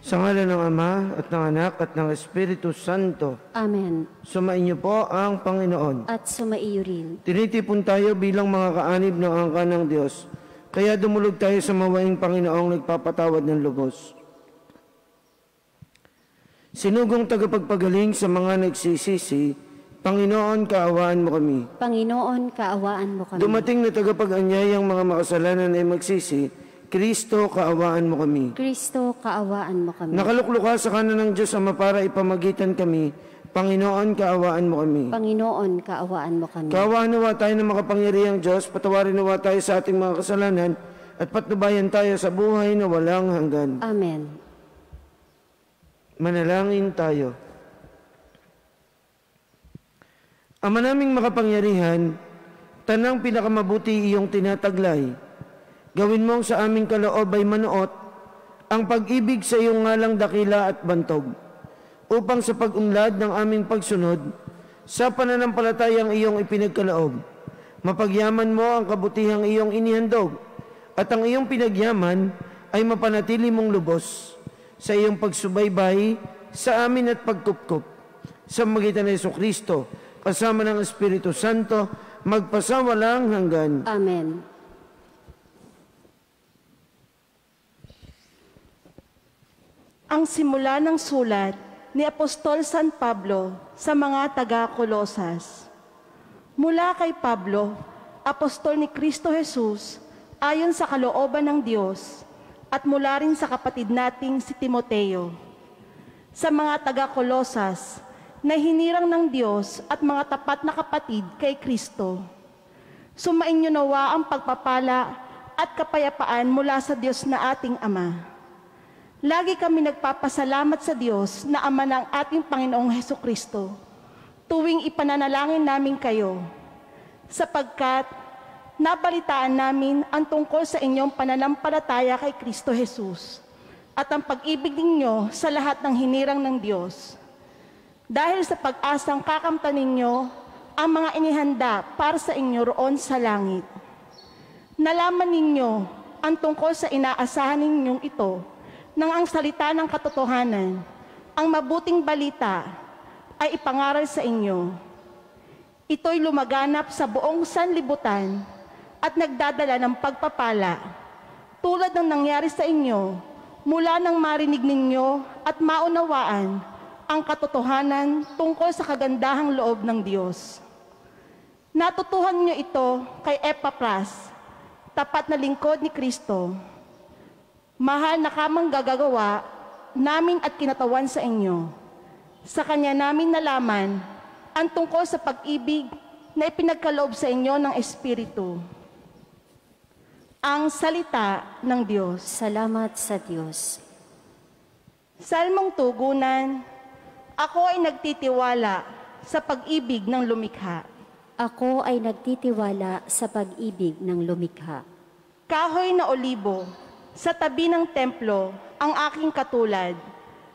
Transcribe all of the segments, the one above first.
Sa ngalan ng Ama at ng Anak at ng Espiritu Santo. Amen. Sumainyo po ang Panginoon. At sumaiyo rin. Tinitipon tayo bilang mga kaanib ng angka ng Diyos. Kaya dumulog tayo sa mawaing Panginoong nagpapatawad ng lubos. Sinugong tagapagpagaling sa mga nagsisisi, Panginoon, kaawaan mo kami. Panginoon, kaawaan mo kami. Dumating na tagapag-anyayang mga makasalanan ay magsisi, Kristo, kaawaan mo kami. Kristo, kaawaan mo kami. Nakalukluka sa kanan ng Diyos Ama para ipamagitan kami, Panginoon, kaawaan mo kami. Panginoon, kaawaan mo kami. Kaawaan nawa tayo ng makapangyarihang Diyos, patawarin nawa tayo sa ating mga kasalanan, at patnubayan tayo sa buhay na walang hanggan. Amen. Manalangin tayo. Ama naming makapangyarihan, tanang pinakamabuti iyong tinataglay. Gawin mong sa aming kaloob ay manuot ang pag-ibig sa iyong ngalang dakila at bantog, upang sa pag-unlad ng aming pagsunod sa pananampalatayang iyong ipinagkaloob, mapagyaman mo ang kabutihang iyong inihandog, at ang iyong pinagyaman ay mapanatili mong lubos sa iyong pagsubaybay sa amin at pagkupkup. Sa magitan ng Jesucristo, kasama ng Espiritu Santo, magpasawalang hanggan. Amen. Ang simula ng sulat ni Apostol San Pablo sa mga taga-Kolosas. Mula kay Pablo, apostol ni Kristo Jesus, ayon sa kalooban ng Diyos, at mula rin sa kapatid nating si Timoteo. Sa mga taga-Kolosas na hinirang ng Diyos at mga tapat na kapatid kay Kristo, sumainyo nawa ang pagpapala at kapayapaan mula sa Diyos na ating Ama. Lagi kami nagpapasalamat sa Diyos na Ama ng ating Panginoong Hesukristo tuwing ipananalangin namin kayo, sapagkat nabalitaan namin ang tungkol sa inyong pananampalataya kay Kristo Jesus at ang pag-ibig ninyo sa lahat ng hinirang ng Diyos. Dahil sa pag-asang kakamtan ninyo ang mga inihanda para sa inyo roon sa langit. Nalaman ninyo ang tungkol sa inaasahan ninyong ito nang ang salita ng katotohanan, ang mabuting balita, ay ipangaral sa inyo. Ito'y lumaganap sa buong sanlibutan at nagdadala ng pagpapala, tulad ng nangyari sa inyo mula nang marinig ninyo at maunawaan ang katotohanan tungkol sa kagandahang loob ng Diyos. Natutuhan niyo ito kay Epapras, tapat na lingkod ni Kristo. Mahal na kamang gagagawa namin at kinatawan sa inyo. Sa Kanya namin nalaman ang tungkol sa pag-ibig na ipinagkaloob sa inyo ng Espiritu. Ang salita ng Diyos. Salamat sa Diyos. Salmong tugunan, ako ay nagtitiwala sa pag-ibig ng lumikha. Ako ay nagtitiwala sa pag-ibig ng lumikha. Kahoy na olibo, sa tabi ng templo, ang aking katulad.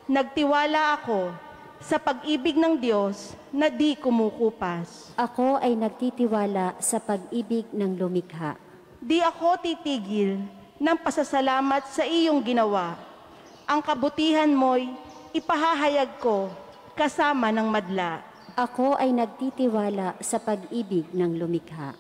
Nagtiwala ako sa pag-ibig ng Diyos na di kumukupas. Ako ay nagtitiwala sa pag-ibig ng lumikha. Di ako titigil ng pasasalamat sa iyong ginawa. Ang kabutihan mo'y ipahahayag ko kasama ng madla. Ako ay nagtitiwala sa pag-ibig ng lumikha.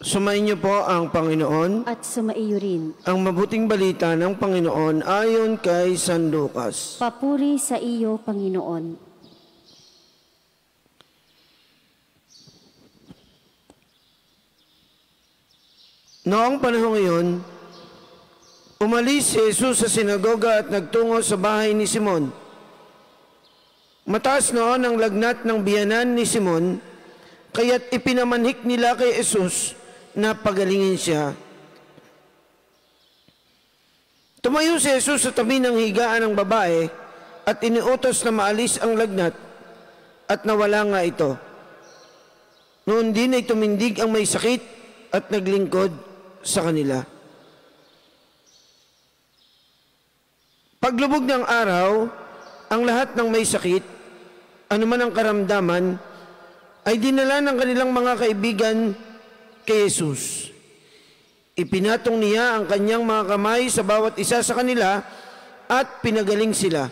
Sumayin niyo po ang Panginoon. At sumaiyo rin. Ang mabuting balita ng Panginoon ayon kay San Lucas. Papuri sa iyo, Panginoon. Noong panahon iyon, umalis si Jesus sa sinagoga at nagtungo sa bahay ni Simon. Mataas noon ang lagnat ng biyanan ni Simon, kaya't ipinamanhik nila kay Jesus na pagalingin siya. Tumayo si Jesus sa tabi ng higaan ng babae at iniutos na maalis ang lagnat at nawala nga ito. Noon din ay tumindig ang may sakit at naglingkod sa kanila. Paglubog ng araw, ang lahat ng may sakit, anuman ang karamdaman, ay dinala ng kanilang mga kaibigan kay Jesus. Ipinatong niya ang kanyang mga kamay sa bawat isa sa kanila at pinagaling sila.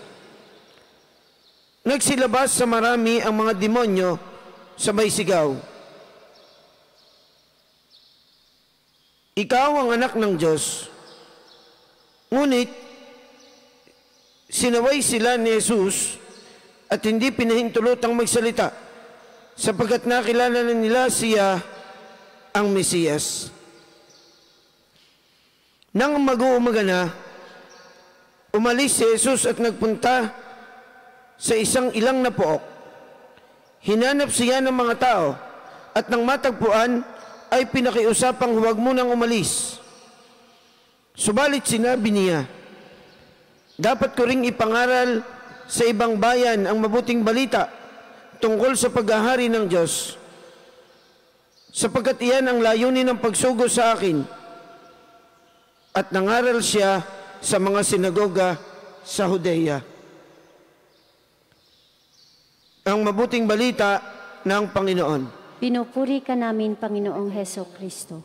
Nagsilabas sa marami ang mga demonyo sabay sigaw, "Ikaw ang anak ng Diyos." Ngunit, sinaway sila ni Jesus at hindi pinahintulotang magsalita sapagkat nakilala na nila siya ang Mesiyas. Nang mag-uumaga na, umalis si Jesus at nagpunta sa isang ilang na pook. Hinanap siya ng mga tao at nang matagpuan ay pinakiusapang huwag munang umalis. Subalit sinabi niya, "Dapat ko ring ipangaral sa ibang bayan ang mabuting balita tungkol sa paghahari ng Diyos, sapagkat iyan ang layunin ng pagsugo sa akin." At nangaral siya sa mga sinagoga sa Judea. Ang mabuting balita ng Panginoon. Pinupuri ka namin, Panginoong Heso Kristo.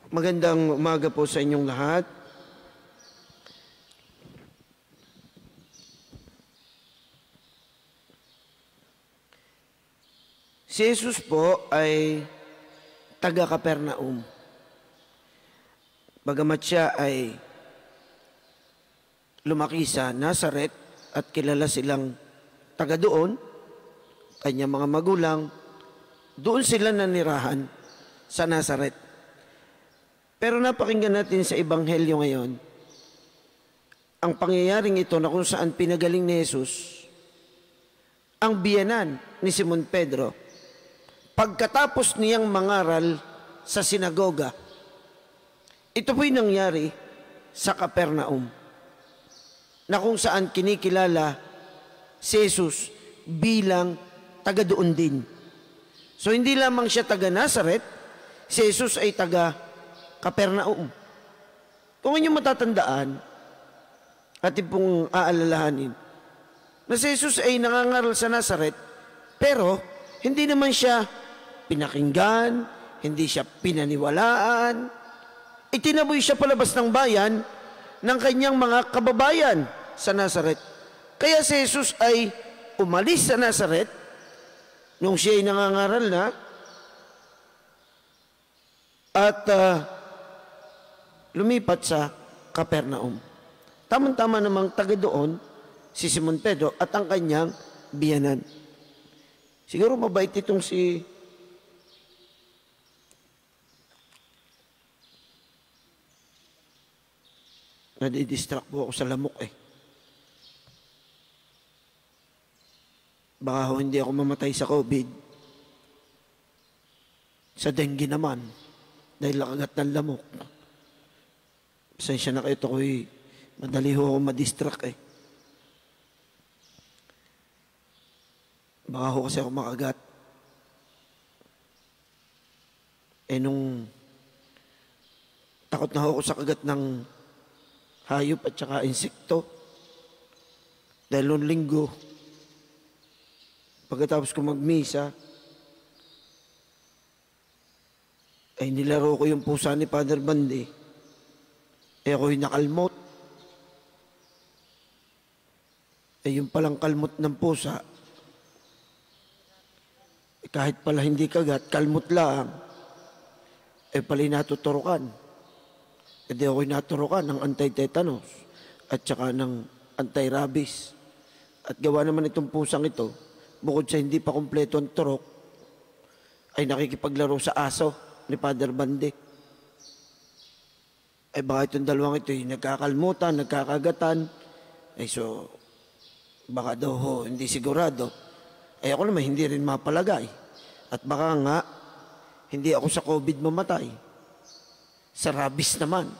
Magandang umaga po sa inyong lahat. Si Jesus po ay taga-Kapernaum. Bagamat siya ay lumaki sa Nazaret at kilala silang taga doon, kanyang mga magulang, doon sila nanirahan sa Nazaret. Pero napakinggan natin sa Ebanghelyo ngayon, ang pangyayaring ito na kung saan pinagaling ni Jesus ang biyanan ni Simon Pedro pagkatapos niyang mangaral sa sinagoga. Ito po'y nangyari sa Kapernaum, na kung saan kinikilala si Jesus bilang taga doon din. So hindi lamang siya taga Nazaret, si Jesus ay taga Kapernaum. Kung inyong matatandaan, atin pong aalalahanin, na si Jesus ay nangangaral sa Nazaret, pero hindi naman siya pinakinggan, hindi siya pinaniwalaan. Itinaboy siya palabas ng bayan ng kanyang mga kababayan sa Nazaret. Kaya si Jesus ay umalis sa Nazaret nung siya ay nangangaral na at lumipat sa Kapernaum. Tamang-tama namang taga doon si Simon Pedro at ang kanyang biyanan. Siguro mabait itong si nadidistract po ako sa lamok eh. Baka hindi ako mamatay sa COVID. Sa dengue naman, dahil nakagat ng lamok. Pasensya na kayo, ito ko'y madali ho ako madistract eh. Baka ho kasi ako makagat. Eh nung takot na ho ako sa kagat ng hayop at saka insekto. Dahil noong linggo, pagkatapos ko magmisa, ay nilaro ko yung pusa ni Father Bandi. ako'y nakalmot. Yung palang kalmot ng pusa, kahit pala hindi kagat, kalmot lang, pala'y natuturukan. Di ako'y naturukan ng anti-tetanus at saka ng anti-rabies. At gawa naman itong pusang ito, bukod sa hindi pa kumpleto ang turok, ay nakikipaglaro sa aso ni Father Bande. Baka itong dalawang ito, yung nagkakalmutan, nagkakagatan, so, baka daw hindi sigurado. Ako naman, hindi rin mapalagay. At baka nga, hindi ako sa COVID mamatay. Sa rabies naman.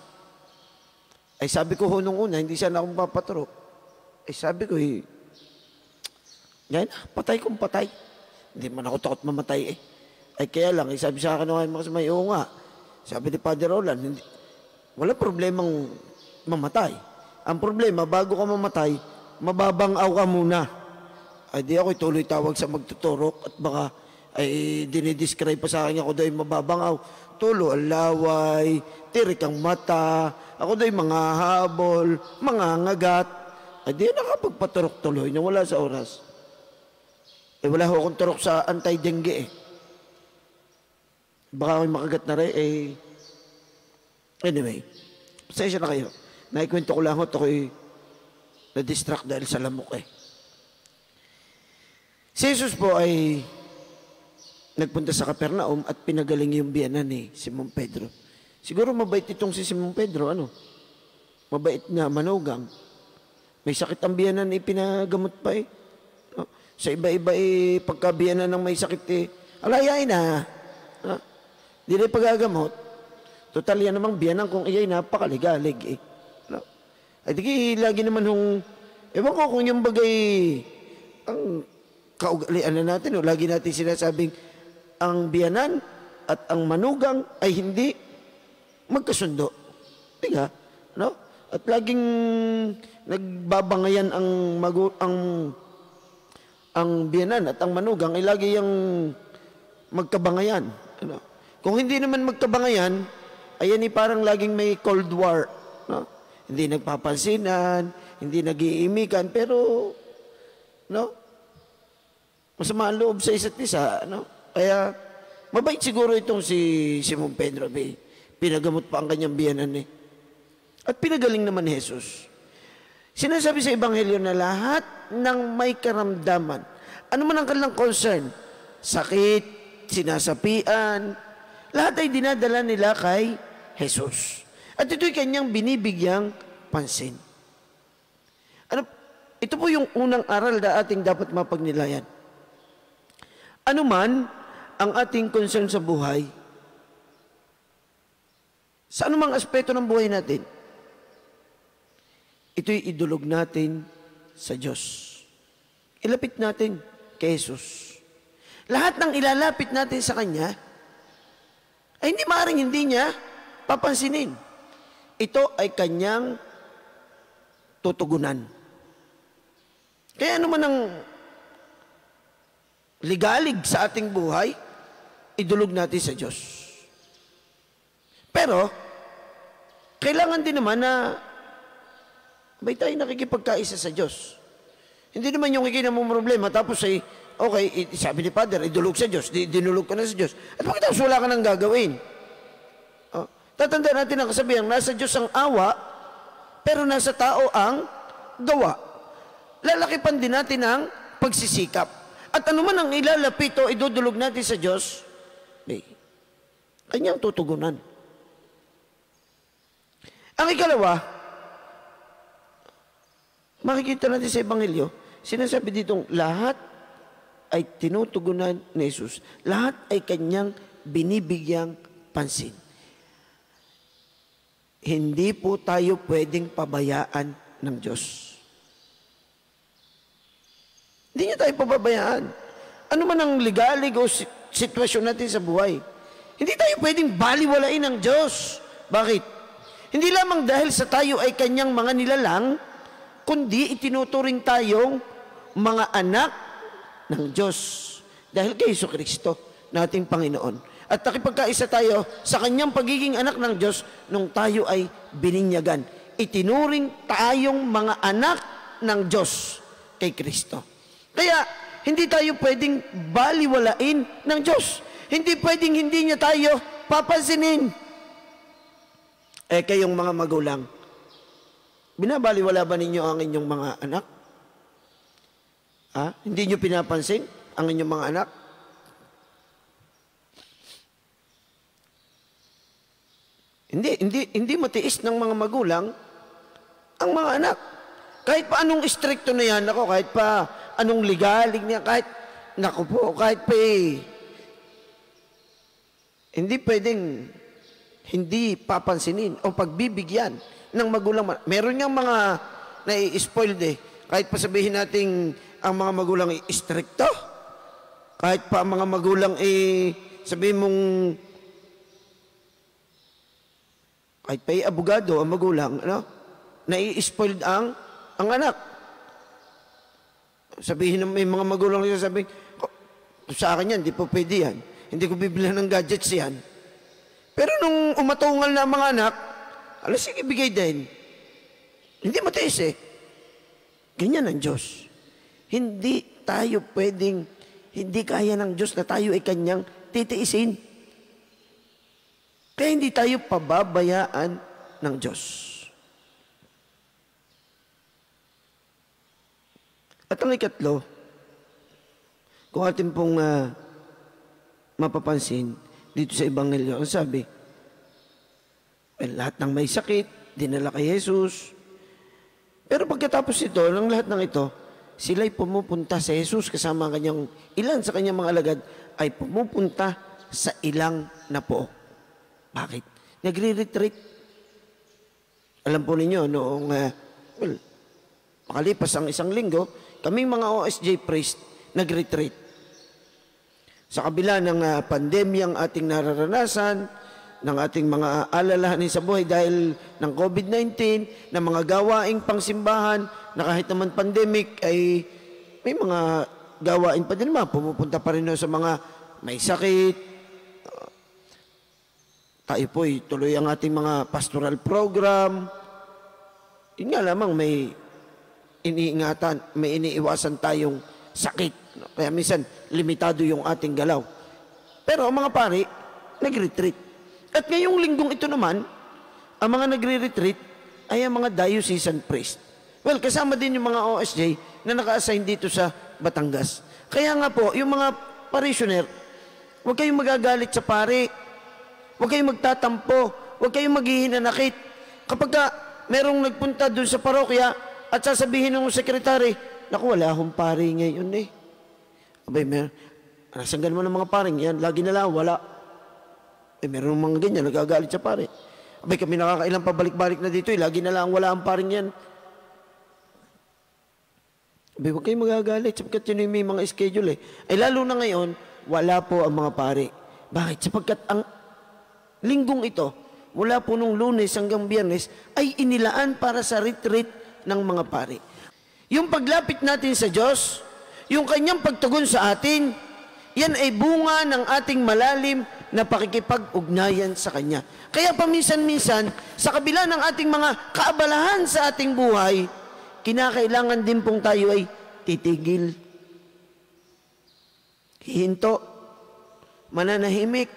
Sabi ko nung una, hindi sana akong papaturok. Sabi ko, yan, patay kong patay. Hindi man ako takot mamatay kaya lang, sabi sa akin, may nga. Sabi ni Father Roland, wala problemang mamatay. Ang problema, bago ka mamatay, mababangaw ka muna. Di ako tuloy tawag sa magtuturok at baka dinidescribe pa sa akin ako doon mababangaw. Tulo ang laway, tirik ang mata, ako doon mga habol, mga ngagat. Di nakapagpaturok tuloy na wala sa oras. Wala ho akong turok sa anti-dengue Baka ako'y makagat na rin Anyway, pasensya na kayo. Naikwento ko lang ako'y na-distract dahil sa lamok Si Jesus po ay nagpunta sa Capernaum at pinagaling yung biyanan ni Simon Pedro. Siguro mabait itong si Simon Pedro, mabait na manugang. May sakit ang biyanan, pinagamot pa no? Sa iba-iba pagka biyanan ng may sakit alayain na. Di na pagagamot. Total yan namang biyanan kung iyay napakaligalig no? Lagi naman ewan ko kung yung bagay ang kaugalian na natin, lagi natin sinasabing ang biyanan at ang manugang ay hindi magkasundo. Diga? No? At laging nagbabangayan ang biyanan at ang manugang ay lagi yung magkabangayan. Ano? Kung hindi naman magkabangayan, ayan parang laging may Cold War. No? Hindi nagpapansinan, hindi nag-iimikan, pero masama ang loob sa isa't isa. Kaya mabait siguro itong si Simon Pedro. Pinagamot pa ang kanyang biyanan At pinagaling naman ni Jesus. Sinasabi sa Ebanghelyo na lahat ng may karamdaman, ano man ang kanilang concern, sakit, sinasapian, lahat ay dinadala nila kay Jesus. At ito'y kanyang binibigyang pansin. Ito po yung unang aral na ating dapat mapagnilayan. Ano man ang ating concern sa buhay, sa anumang aspeto ng buhay natin, ito'y idulog natin sa Diyos. Ilapit natin kay Jesus. Lahat ng ilalapit natin sa Kanya, ay hindi maaaring hindi niya papansinin. Ito ay Kanyang tutugunan. Kaya ano man ang ligalig sa ating buhay, idulog natin sa Diyos. Pero, kailangan din naman na bay tayo nakikipagkaisa sa Diyos. Hindi naman yung problema tapos okay, sabi ni Father, idulog sa Diyos, dinulog ka na sa Diyos. At pagkatapos wala ka nang gagawin. Tatandaan natin ang kasabihan, nasa Diyos ang awa, pero nasa tao ang gawa. Lalakipan din natin ang pagsisikap. At ano man ang ilalapit o idudulog natin sa Diyos, Kanyang tutugunan. Ang ikalawa, makikita natin sa Ebanghelyo, sinasabi ditong lahat ay tinutugunan ni Jesus. Lahat ay Kanyang binibigyang pansin. Hindi po tayo pwedeng pabayaan ng Diyos. Hindi niya tayo pababayaan. Ano man ang ligalig o sitwasyon natin sa buhay, hindi tayo pwedeng baliwalain ng Diyos. Bakit? Hindi lamang dahil sa tayo ay Kanyang mga nilalang, kundi itinuturing tayong mga anak ng Diyos. Dahil kay Jesucristo, nating Panginoon. at nakipagkaisa tayo sa kanyang pagiging anak ng Diyos nung tayo ay bininyagan. Itinuring tayong mga anak ng Diyos kay Kristo. Kaya, hindi tayo pwedeng baliwalain ng Diyos. Hindi pwedeng hindi niya tayo papansinin. Kayong mga magulang, binabaliwala ba ninyo ang inyong mga anak? Hindi niyo pinapansin ang inyong mga anak? Hindi matiis ng mga magulang ang mga anak. Kahit pa anong stricto na yan, kahit pa anong ligalig niya, kahit pa hindi pwedeng hindi papansinin o pagbibigyan ng magulang. Meron niyang mga nai-spoiled Kahit pa sabihin natin ang mga magulang stricto, kahit pa ang mga magulang sabihin mong kahit pa abogado ang magulang, nai-spoiled ang anak. Sabihin ng may mga magulang nila, sabihin, sa akin yan, hindi po pwede yan. Hindi ko bibilhan ng gadgets yan. Pero nung umatungal na ang mga anak, sige, bigay din. Hindi matiis Ganyan ang Diyos. Hindi tayo pwedeng, hindi kaya ng Diyos na tayo ay kanyang titiisin. Kaya hindi tayo pababayaan ng Diyos. At ang ikatlo, kung atin pong mapapansin dito sa Ebanghelyo, ang sabi, lahat ng may sakit, dinala kay Jesus. Pero pagkatapos ito, ng lahat ng ito, sila'y pumupunta sa Jesus kasama ilan sa kanyang mga alagad ay pumupunta sa ilang na pook. Bakit? Nagre-retreat. Alam po ninyo, noong, makalipas ang isang linggo, kaming mga OSJ priest, nag-retreat. Sa kabila ng pandemyang ating nararanasan, ng ating mga alalahanin sa buhay dahil ng COVID-19, ng mga gawaing pangsimbahan, na kahit naman pandemic, ay may mga gawain pa din pumupunta pa rin sa mga may sakit. Tayo po'y tuloy ang ating mga pastoral program. Yun nga lamang may iniingatan, may iniiwasan tayong sakit. Kaya minsan, limitado yung ating galaw. Pero ang mga pari, nag-retreat. At ngayong linggong ito naman, ang mga nagre-retreat ay ang mga diocesan priest. Well, kasama din yung mga OSJ na naka-assign dito sa Batangas. Kaya nga po, yung mga parishioner, huwag kayong magagalit sa pari. Huwag kayong magtatampo. Huwag kayong maghihinanakit. Kapag merong nagpunta doon sa parokya at sasabihin ng sekretary, naku, wala akong pari ngayon Abay, nasanggan mo ng mga paring yan, lagi na lang, wala. Meron mga ganyan, nagagalit sa pare. Abay, kami nakakailang pabalik-balik na dito, lagi na lang, wala ang paring yan. Abay, huwag kayong magagalit, sapagkat yun may mga schedule Ay lalo na ngayon, wala po ang mga pare. Bakit? Sapagkat ang linggong ito, mula po nung Lunes hanggang Biyernes, ay inilaan para sa retreat ng mga pare. Yung paglapit natin sa Diyos, yung kanyang pagtugon sa atin, yan ay bunga ng ating malalim na pakikipag-ugnayan sa Kanya. Kaya paminsan-minsan, sa kabila ng ating mga kaabalahan sa ating buhay, kinakailangan din pong tayo ay titigil, hihinto, mananahimik.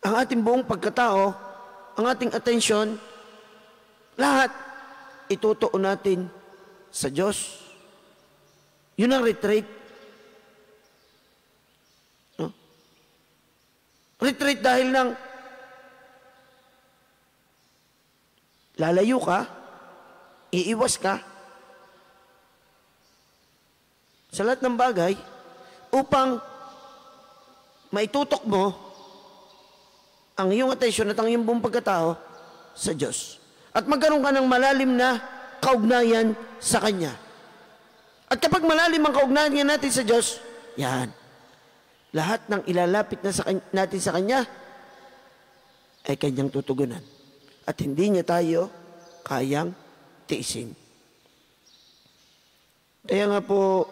Ang ating buong pagkatao, ang ating atensyon, lahat itutuon natin sa Diyos. Yun ang retreat. Retreat dahil ng lalayo ka, iiwas ka sa lahat ng bagay upang maitutok mo ang iyong atensyon at ang iyong buong pagkatao sa Diyos. At magkaroon ka ng malalim na kaugnayan sa Kanya. At kapag malalim ang kaugnayan natin sa Diyos, yan, lahat ng ilalapit natin sa Kanya ay Kanyang tutugunan. At hindi niya tayo kayang tiisin. Kaya nga po,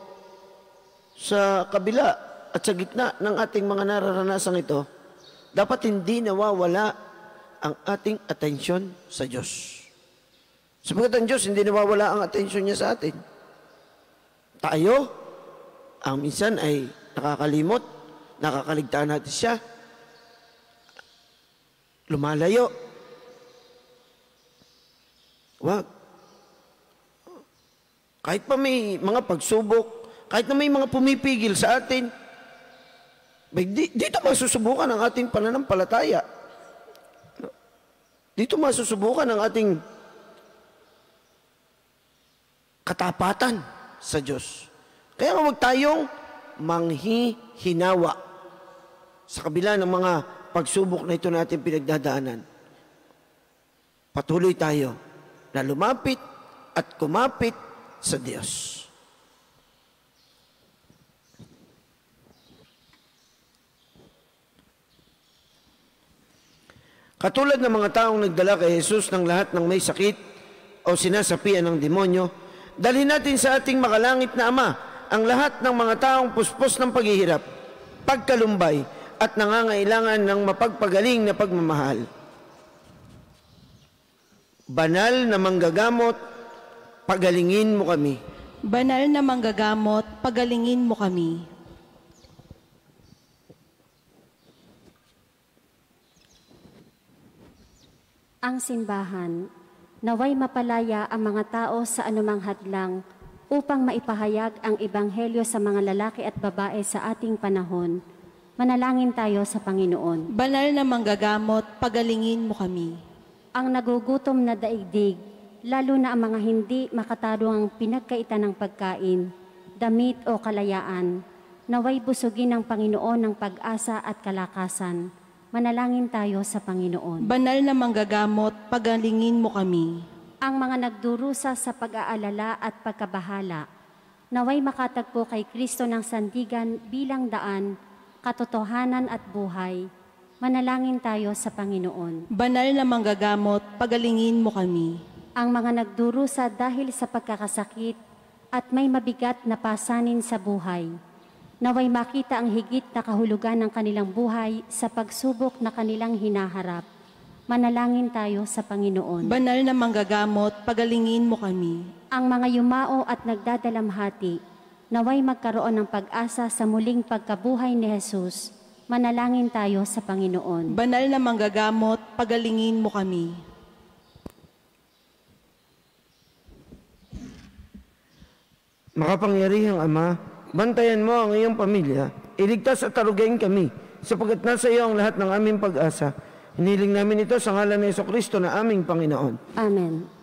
sa kabila at sa gitna ng ating mga nararanasang ito, dapat hindi nawawala ang ating atensyon sa Diyos. Sapagat ang Diyos, hindi nawawala ang atensyon niya sa atin. Tayo, ang minsan ay nakakalimot, nakakaligtaan natin siya, lumalayo. Wag. Kahit pa may mga pagsubok, kahit na may mga pumipigil sa atin, dito masusubukan ang ating pananampalataya. Dito masusubukan ang ating katapatan sa Diyos. Kaya huwag tayong manghihinawa sa kabila ng mga pagsubok na ito natin pinagdadaanan. Patuloy tayo na lumapit at kumapit sa Diyos. Katulad ng mga taong nagdala kay Jesus ng lahat ng may sakit o sinasapian ng demonyo, dalhin natin sa ating makalangit na Ama ang lahat ng mga taong puspos ng paghihirap, pagkalumbay at nangangailangan ng mapagpagaling na pagmamahal. Banal na manggagamot, pagalingin mo kami. Banal na manggagamot, pagalingin mo kami. Ang simbahan, naway mapalaya ang mga tao sa anumang hadlang upang maipahayag ang ebanghelyo sa mga lalaki at babae sa ating panahon. Manalangin tayo sa Panginoon. Banal na manggagamot, pagalingin mo kami. Ang nagugutom na daigdig, lalo na ang mga hindi makatarungang pinagkaitan ng pagkain, damit o kalayaan, naway busugin ng Panginoon ng pag-asa at kalakasan. Manalangin tayo sa Panginoon. Banal na manggagamot, pagalingin mo kami. Ang mga nagdurusa sa pag-aalala at pagkabahala, naway makatagpo kay Kristo ng sandigan bilang daan, katotohanan at buhay. Manalangin tayo sa Panginoon. Banal na manggagamot, pagalingin mo kami. Ang mga nagdurusa dahil sa pagkakasakit at may mabigat na pasanin sa buhay, naway makita ang higit na kahulugan ng kanilang buhay sa pagsubok na kanilang hinaharap. Manalangin tayo sa Panginoon. Banal na manggagamot, pagalingin mo kami. Ang mga yumao at nagdadalamhati, naway magkaroon ng pag-asa sa muling pagkabuhay ni Jesus. Manalangin tayo sa Panginoon. Banal na manggagamot, pagalingin mo kami. Makapangyarihang Ama, bantayan mo ang iyong pamilya, iligtas at tarugain kami, sapagkat nasa iyo ang lahat ng aming pag-asa. Hiniling namin ito sa ngalan ni Jesucristo na aming Panginoon. Amen.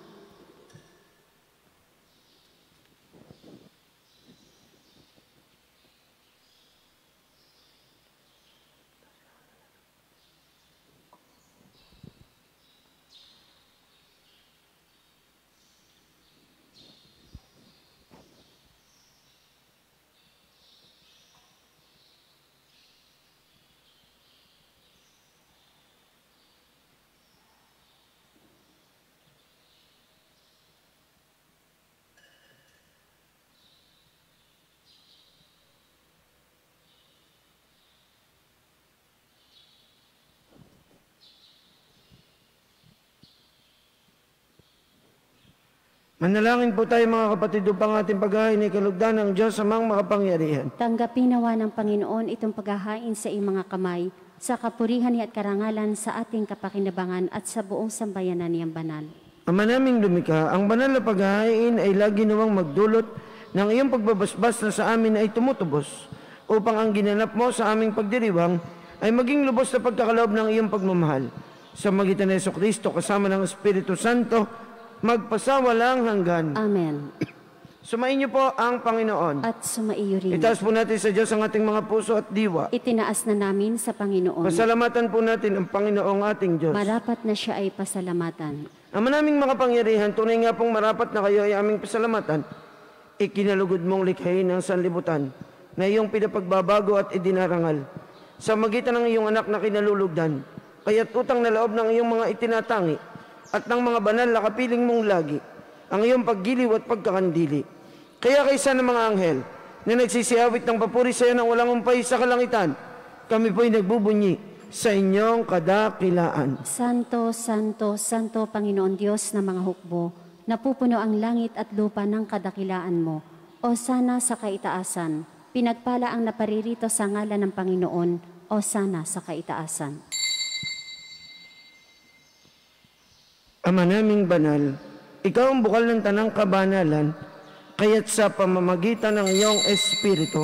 Manalangin po tayo mga kapatid upang ating paghahain ay kalugdan ng Diyos amang makapangyarihan. Tanggapin nawa ng Panginoon itong paghahain sa iyong mga kamay, sa kapurihan at karangalan sa ating kapakinabangan at sa buong sambayanan niyang banal. Ama naming lumikha, ang banal na paghahain ay lagi nawang magdulot ng iyong pagbabasbas na sa amin ay tumutubos, upang ang ginanap mo sa aming pagdiriwang ay maging lubos na pagkakaloob ng iyong pagmamahal. Sa magitan ni Jesucristo kasama ng Espiritu Santo, magpasawalang hanggan. Amen. Sumainyo po ang Panginoon. At sumaiyo rin. Itaas po natin sa Diyos ang ating mga puso at diwa. Itinaas na namin sa Panginoon. Pasalamatan po natin ang Panginoong ating Diyos. Marapat na siya ay pasalamatan. Ama naming makapangyarihan, tunay nga pong marapat na kayo ay aming pasalamatan. Ikinalugod mong likhain ng sanlibutan na iyong pinapagbabago at idinarangal sa magitan ng iyong anak na kinalulugdan. Kaya't utang na loob ng iyong mga itinatangi at ng mga banal na kapiling mong lagi ang iyong paggiliw at pagkakandili. Kaya kaysa ng mga anghel, na nagsisiawit ng papuri sa iyo ng walang umpay sa kalangitan, kami po'y nagbubunyi sa inyong kadakilaan. Santo, Santo, Santo, Panginoon Diyos na mga hukbo, napupuno ang langit at lupa ng kadakilaan mo. O sana sa kaitaasan, pinagpala ang naparirito sa ngalan ng Panginoon, o sana sa kaitaasan. Ama naming banal, ikaw ang bukal ng tanang kabanalan, kaya't sa pamamagitan ng iyong Espiritu,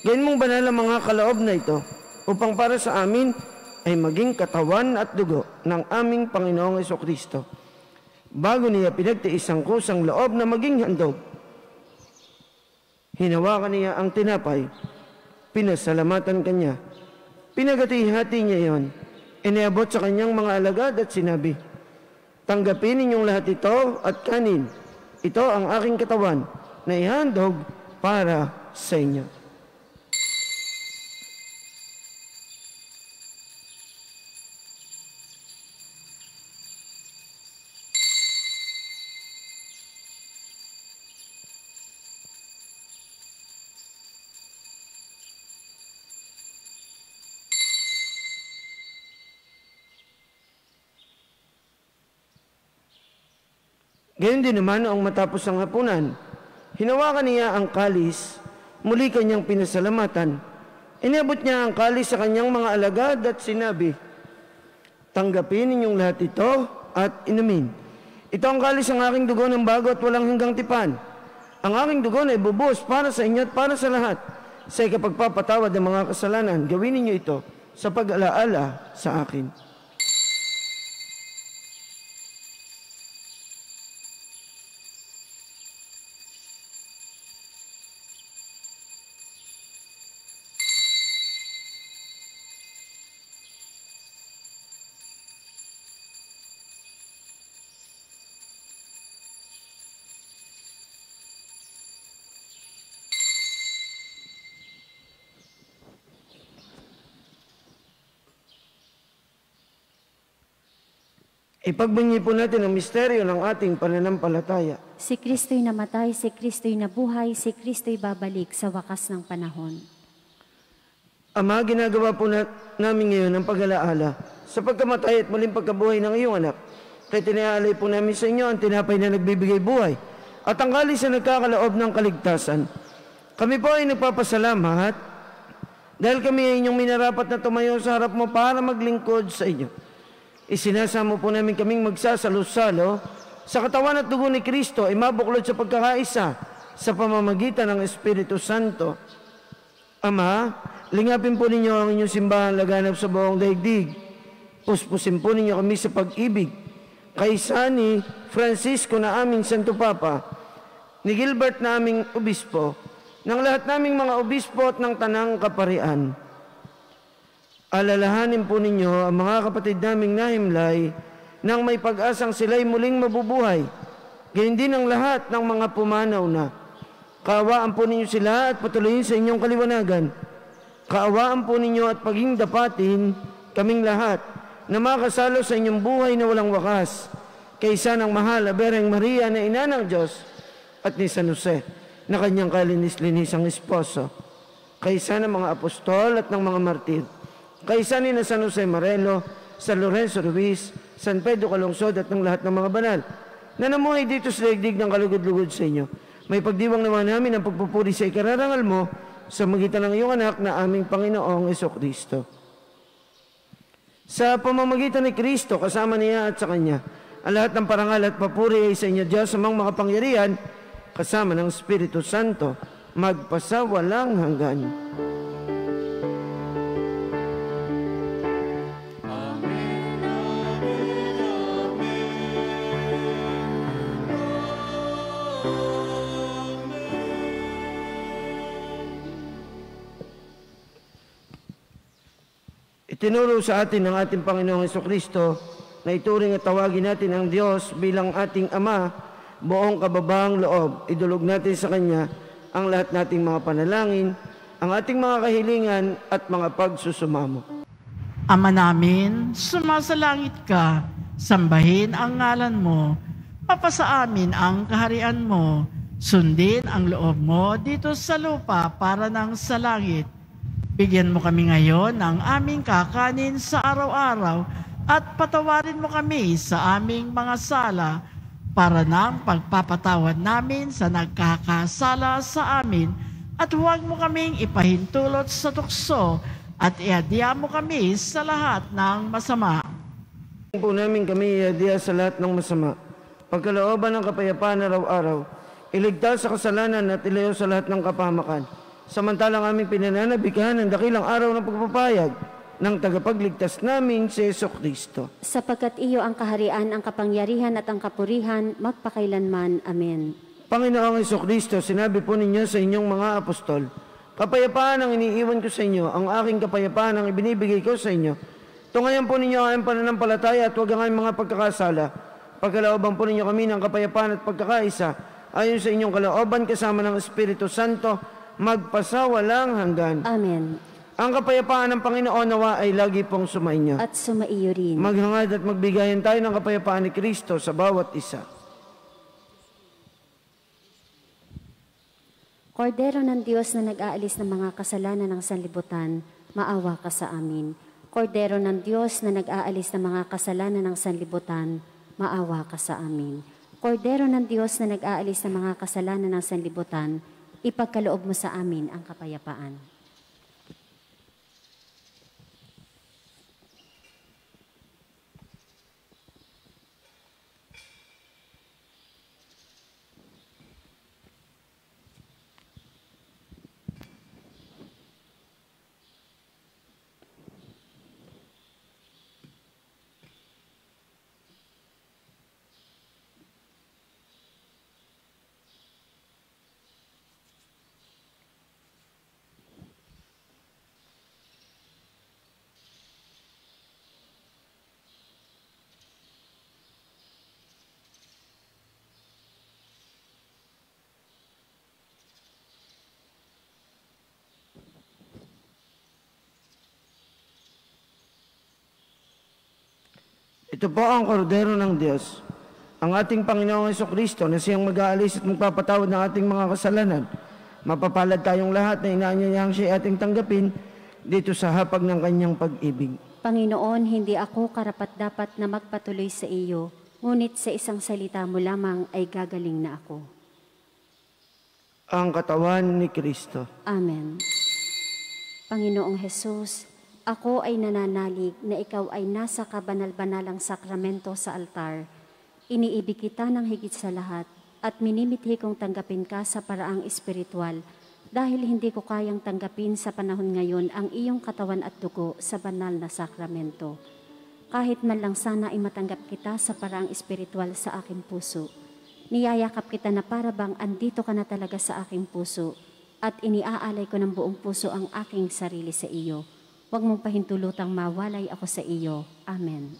gawin mong banal ang mga kaloob na ito, upang para sa amin ay maging katawan at dugo ng aming Panginoong Jesucristo. Bago niya pinagtiis ang kusang loob na maging handog, hinawakan niya ang tinapay, pinasalamatan kanya, pinagati-hati niya iyon, iniabot sa kanyang mga alagad at sinabi, tanggapin ninyong lahat ito at kanin, ito ang aking katawan na ihandog para sa inyo. Gayon din naman ang matapos ang hapunan, hinawakan niya ang kalis, muli kanyang pinasalamatan. Inabot niya ang kalis sa kanyang mga alagad at sinabi, tanggapin ninyong lahat ito at inumin. Ito ang kalis ng aking dugo ng bago at walang hanggang tipan. Ang aking dugo na ibubuhos para sa inyo at para sa lahat. Sa ikapagpapatawad ng mga kasalanan, gawin ninyo ito sa pag-alaala sa akin. Ipagbunyi po natin ang misteryo ng ating pananampalataya. Si Kristo'y namatay, si Kristo'y nabuhay, si Kristo'y babalik sa wakas ng panahon. Ama, ginagawa po namin ngayon ang pag-alaala sa pagkamatay at muling pagkabuhay ng iyong anak. Kaya tinaalay po namin sa inyo ang tinapay na nagbibigay buhay at ang kalis na nagkakaloob ng kaligtasan. Kami po ay nagpapasalamat dahil kami ay inyong minarapat na tumayo sa harap mo para maglingkod sa inyo. Isinasamo po namin kaming magsasalo-salo sa katawan at dugo ni Kristo ay mabuklod sa pagkakaisa sa pamamagitan ng Espiritu Santo. Ama, lingapin po ninyo ang inyong simbahan laganap sa buong daigdig. Puspusin po ninyo kami sa pag-ibig. Kaysa ni Francisco na aming Santo Papa, ni Gilbert na aming obispo, ng lahat naming mga obispo at ng tanang kaparian. Alalahanin po ninyo ang mga kapatid naming nahimlay nang may pag-asang sila'y muling mabubuhay. Gayon din ang lahat ng mga pumanaw na. Kaawaan po ninyo sila at patuloyin sa inyong kaliwanagan. Kaawaan po ninyo at paging dapatin kaming lahat na makasalo sa inyong buhay na walang wakas. Kaysa ng mahal na Bereng Maria na ina ng Diyos at ni San Jose na kanyang kalinis-linisang esposo. Kaysa ng mga apostol at ng mga martir. Kaysa ni na San Jose Marelo, San Lorenzo Ruiz, San Pedro Calungsod at ng lahat ng mga banal na namuhay dito sa daigdig ng kalugod-lugod sa inyo. May pagdiwang naman namin ang pagpupuri sa ikararangal mo sa magitan ng iyong anak na aming Panginoong Jesucristo. Sa pamamagitan ni Kristo, kasama niya at sa Kanya, ang lahat ng parangal at papuri ay sa inyo, Diyos, amang makapangyarihan, kasama ng Espiritu Santo, magpasawalang hanggan. Itinuro sa atin ng ating Panginoong Jesucristo na ituring at tawagin natin ang Diyos bilang ating Ama, buong kababahang loob. Idulog natin sa Kanya ang lahat nating mga panalangin, ang ating mga kahilingan at mga pagsusumamo. Ama namin, sumasalangit ka, sambahin ang ngalan mo, mapasa amin ang kaharian mo, Sundin ang loob mo dito sa lupa para nang sa langit. Bigyan mo kami ngayon ng aming kakanin sa araw-araw at patawarin mo kami sa aming mga sala para nang pagpapatawad namin sa nagkakasala sa amin at huwag mo kaming ipahintulot sa tukso at iadya mo kami sa lahat ng masama. Po namin kami iadya sa lahat ng masama. Pagkalooban ng kapayapaan araw-araw, iligtas sa kasalanan at ilayo sa lahat ng kapahamakan. Samantalang aming pinananabikan ang dakilang araw ng pagpapayag ng tagapagligtas naming si Jesucristo. Sapagkat iyo ang kaharian, ang kapangyarihan at ang kapurihan, magpakailanman. Amen. Panginoong Jesucristo, sinabi po ninyo sa inyong mga apostol, kapayapaan ang iniiwan ko sa inyo, ang aking kapayapaan ang ibinibigay ko sa inyo. Tungayan po ninyo ang aming pananampalataya at huwag ang aming mga pagkakasala. Pagkalooban po ninyo kami ng kapayapaan at pagkakaisa, ayon sa inyong kalooban kasama ng Espiritu Santo, magpasawalang hanggan. Amen. Ang kapayapaan ng Panginoon nawa ay lagi pong sumainyo. At sumaiyo rin. Maghangad at magbigayan tayo ng kapayapaan ni Kristo sa bawat isa. Kordero ng Diyos na nag-aalis ng mga kasalanan ng sanlibutan, maawa ka sa amin. Kordero ng Diyos na nag-aalis ng mga kasalanan ng sanlibutan, maawa ka sa amin. Kordero ng Diyos na nag-aalis ng mga kasalanan ng sanlibutan, ipagkaloob mo sa amin ang kapayapaan. Ito po ang kordero ng Diyos, ang ating Panginoong Jesucristo na siyang mag-aalis at magpapatawad ng ating mga kasalanan. Mapapalad tayong lahat na inaanyayahang siya ating tanggapin dito sa hapag ng kanyang pag-ibig. Panginoon, hindi ako karapat-dapat na magpatuloy sa iyo, ngunit sa isang salita mo lamang ay gagaling na ako. Ang katawan ni Kristo. Amen. Panginoong Hesus, ako ay nananalig na ikaw ay nasa kabanal-banalang sakramento sa altar. Iniibig kita ng higit sa lahat at minimithi kong tanggapin ka sa paraang espiritual dahil hindi ko kayang tanggapin sa panahon ngayon ang iyong katawan at dugo sa banal na sakramento. Kahit man lang sana ay matanggap kita sa paraang espiritual sa aking puso. Niyayakap kita na para bang andito ka na talaga sa aking puso at iniaalay ko ng buong puso ang aking sarili sa iyo. Huwag mong pahintulutang mawalay ako sa iyo. Amen.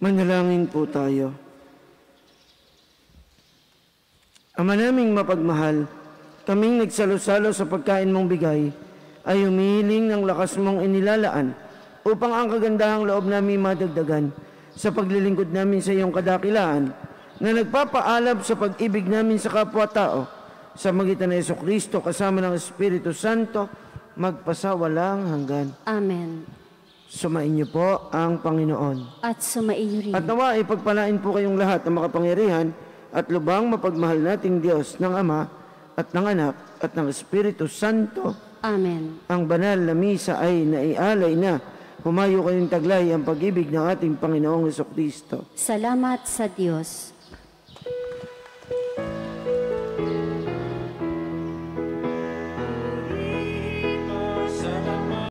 Manalangin po tayo. Ama naming mapagmahal, kaming nagsalo-salo sa pagkain mong bigay, ay humihiling ng lakas mong inilalaan upang ang kagandahang loob namin madagdagan sa paglilingkod namin sa iyong kadakilaan na nagpapaalab sa pag-ibig namin sa kapwa-tao sa magitan ng Jesucristo kasama ng Espiritu Santo magpasawalang hanggan. Amen. Sumainyo po ang Panginoon. At sumaiyo rin. At nawa ipagpalain po kayong lahat ng makapangyarihan at lubang mapagmahal nating Diyos ng Ama at ng Anak at ng Espiritu Santo. Amen. Ang banal na misa ay naialay na. Humayo kayong taglay ang pag-ibig ng ating Panginoong Jesucristo. Salamat sa Diyos.